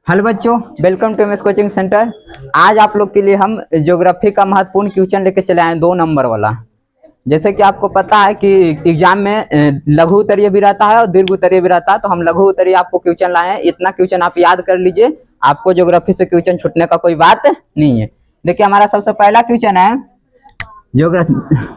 Hello बच्चों, welcome to MS coaching centre. आज आप लोग के लिए हम ज्योग्राफी का महत्वपूर्ण क्वेश्चन लेके चले आए 2 नंबर वाला। जैसे कि आपको पता है कि एग्जाम में लघु उत्तरीय भी रहता है और दीर्घ उत्तरीय भी रहता है, तो हम लघु उत्तरीय आपको क्वेश्चन लाए हैं। इतना क्वेश्चन आप याद कर लीजिए, आपको ज्योग्राफी से क्वेश्चन छूटने का कोई बात नहीं है। देखिए, हमारा सबसे पहला क्वेश्चन है ज्योग्राफी।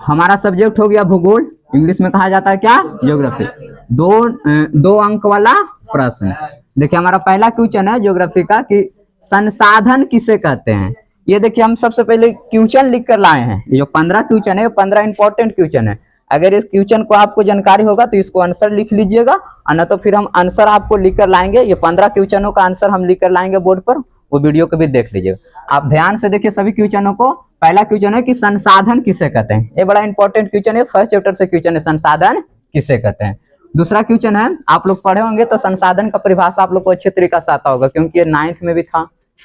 हमारा सब्जेक्ट हो गया भूगोल, इंग्लिश में कहा जाता है क्या? ज्योग्राफी। दो अंक वाला प्रश्न। देखिए, हमारा पहला क्वेश्चन है ज्योग्राफी का कि संसाधन किसे कहते हैं। ये देखिए, हम सबसे पहले क्वेश्चन लिख कर लाए हैं। ये जो 15 क्वेश्चन है, 15 इंपॉर्टेंट क्वेश्चन है। अगर इस क्वेश्चन को आपको जानकारी होगा तो इसको आंसर लिख लीजिएगा, और न तो फिर हम आंसर आपको लिख कर लाएंगे। ये 15 क्वेश्चनों का आंसर हम लिख कर लाएंगे बोर्ड पर, वो वीडियो को भी देख लीजिएगा। आप ध्यान से देखिए सभी क्वेश्चनों को। पहला क्वेश्चन है कि संसाधन किसे कहते हैं। ये बड़ा इंपॉर्टेंट क्वेश्चन है, फर्स्ट चैप्टर से क्वेश्चन है, संसाधन किसे कहते हैं। दूसरा क्वेश्चन है, आप लोग पढ़े होंगे तो संसाधन का परिभाषा आप लोग को अच्छे तरीके से आता होगा, क्योंकि ये 9th में भी था,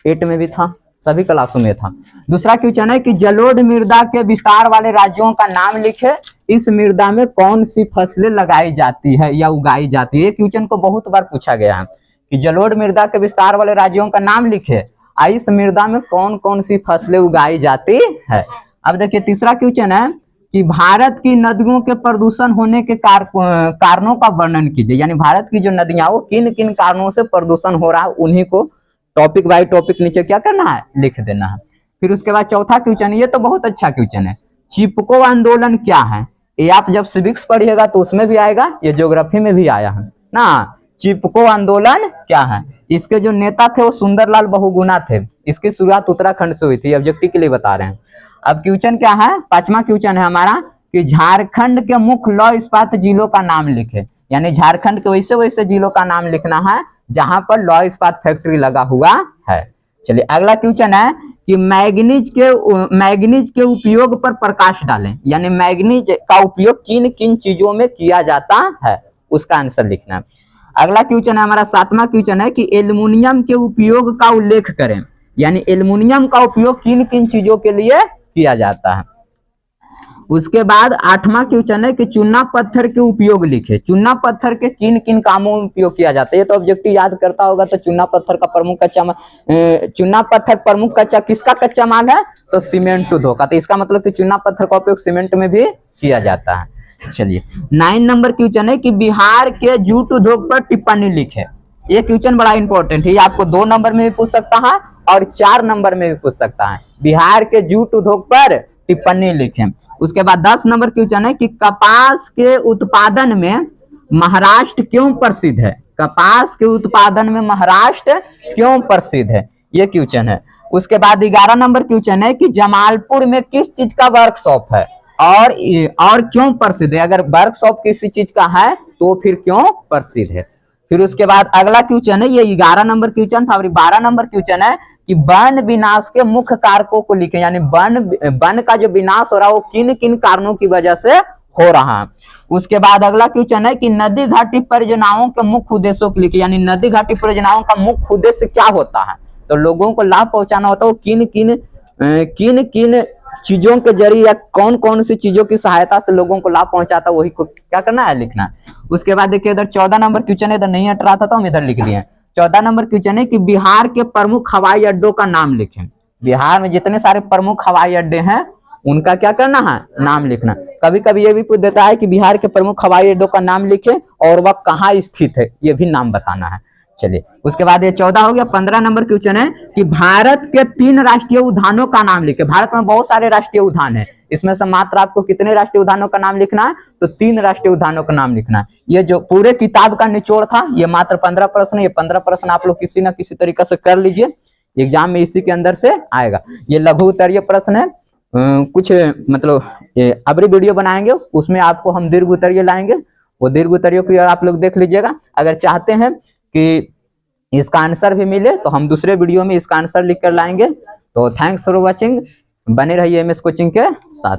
8 में भी था, सभी क्लासों में था। दूसरा क्वेश्चन है कि जलोढ़ मृदा के विस्तार वाले राज्यों का नाम लिखे। इस मृदा में कौन सी फसलें लगाई जाती है या उगाई जाती है। ये क्वेश्चन को बहुत बार पूछा गया है कि जलोढ़ मृदा के विस्तार वाले राज्यों का नाम लिखे, इस मृदा में कौन कौन सी फसलें उगाई जाती है। अब देखिए, तीसरा क्वेश्चन है कि भारत की नदियों के प्रदूषण होने के कारणों का वर्णन कीजिए। यानी भारत की जो नदियां वो किन किन कारणों से प्रदूषण हो रहा है, उन्हीं को टॉपिक बाय टॉपिक नीचे क्या करना है, लिख देना है। फिर उसके बाद चौथा क्वेश्चन, ये तो बहुत अच्छा क्वेश्चन है, चिपको आंदोलन क्या है। ये आप जब सिविक्स पढ़िएगा तो उसमें भी आएगा, ये ज्योग्राफी में भी आया है ना। चिपको आंदोलन क्या है। इसके जो नेता थे वो सुंदरलाल बहुगुणा थे। इसकी शुरुआत उत्तराखंड से हुई थी, ऑब्जेक्टिव के लिए बता रहे हैं। अब क्वेश्चन क्या है, 5वां क्वेश्चन है हमारा कि झारखंड के मुख्य लौह इस्पात जिलों का नाम लिखे। यानी झारखंड के वैसे वैसे जिलों का नाम लिखना है जहां पर लौह इस्पात फैक्ट्री लगा हुआ है। चलिए, अगला क्वेश्चन है कि मैग्नीज के उपयोग पर प्रकाश डालें। यानी मैग्नीज का उपयोग किन किन चीजों में किया जाता है, उसका आंसर लिखना है। अगला क्वेश्चन है हमारा 7वां क्वेश्चन है कि एल्युमिनियम के उपयोग का उल्लेख करें। यानी एल्युमिनियम का उपयोग किन किन चीजों के लिए किया जाता है। उसके बाद 8वां क्वेश्चन है कि चूना पत्थर के उपयोग लिखे। चूना पत्थर के किन किन कामों में उपयोग किया जाता है। ये तो ऑब्जेक्टिव याद करता होगा। तो चूना पत्थर का प्रमुख कच्चा चूना पत्थर प्रमुख कच्चा किसका कच्चा माल है, तो सीमेंट उद्योग का। तो इसका मतलब कि चूना पत्थर का उपयोग सीमेंट में भी किया जाता है। चलिए, 9 नंबर क्वेश्चन है कि बिहार के जूट उद्योग पर टिप्पणी लिखे। ये क्वेश्चन बड़ा इंपॉर्टेंट है, ये आपको 2 नंबर में भी पूछ सकता है और 4 नंबर में भी पूछ सकता है। बिहार के जूट उद्योग पर टिप्पणी लिखें। उसके बाद 10 नंबर क्वेश्चन है कि कपास के उत्पादन में महाराष्ट्र क्यों प्रसिद्ध है। कपास के उत्पादन में महाराष्ट्र क्यों प्रसिद्ध है, ये क्वेश्चन है। उसके बाद 11 नंबर क्वेश्चन है कि जमालपुर में किस चीज का वर्कशॉप है और क्यों प्रसिद्ध है। अगर वर्कशॉप किसी चीज का है तो फिर क्यों प्रसिद्ध है। फिर उसके बाद अगला क्वेश्चन है, ये 11 नंबर क्वेश्चन था। और 12 नंबर क्वेश्चन है कि वन विनाश के मुख्य कारकों को लिखें। यानी वन का जो विनाश हो रहा है वो किन किन कारणों की वजह से हो रहा है। उसके बाद अगला क्वेश्चन है कि नदी घाटी परियोजनाओं के मुख्य उद्देश्यों को लिखें। यानी नदी घाटी परियोजनाओं का मुख्य उद्देश्य क्या होता है, तो लोगों को लाभ पहुंचाना होता है। वो किन किन चीजों के जरिए या कौन कौन सी चीजों की सहायता से लोगों को लाभ पहुंचाता है, वही को क्या करना है, लिखना है। उसके बाद देखिए, इधर 14 नंबर क्वेश्चन इधर नहीं हट रहा था तो हम इधर लिख लिए। 14 नंबर क्वेश्चन है कि बिहार के प्रमुख हवाई अड्डों का नाम लिखें। बिहार में जितने सारे प्रमुख हवाई अड्डे हैं उनका क्या करना है, नाम लिखना। कभी कभी ये भी पूछ देता है कि बिहार के प्रमुख हवाई अड्डों का नाम लिखे और वह कहाँ स्थित है, ये भी नाम बताना है। चलिए, उसके बाद ये 14 हो गया। 15 नंबर क्वेश्चन है कि भारत के 3 राष्ट्रीय उद्यानों का नाम लिखे। भारत में बहुत सारे राष्ट्रीय उद्यान है, इसमें से मात्र आपको कितने राष्ट्रीय उद्यानों का नाम लिखना है, तो 3 राष्ट्रीय उद्यानों का नाम लिखना है। ये जो पूरे किताब का निचोड़ था, ये मात्र 15 प्रश्न। ये 15 प्रश्न आप लोग किसी ना किसी तरीके से कर लीजिए, एग्जाम में इसी के अंदर से आएगा। ये लघु उत्तरीय प्रश्न है। कुछ मतलब अगली वीडियो बनाएंगे उसमें आपको हम दीर्घ उत्तरीय लाएंगे, वो दीर्घ उत्तरीय को आप लोग देख लीजिएगा। अगर चाहते हैं कि इसका आंसर भी मिले तो हम दूसरे वीडियो में इसका आंसर लिख कर लाएंगे। तो थैंक्स फॉर वॉचिंग, बने रहिए एमएस कोचिंग के साथ।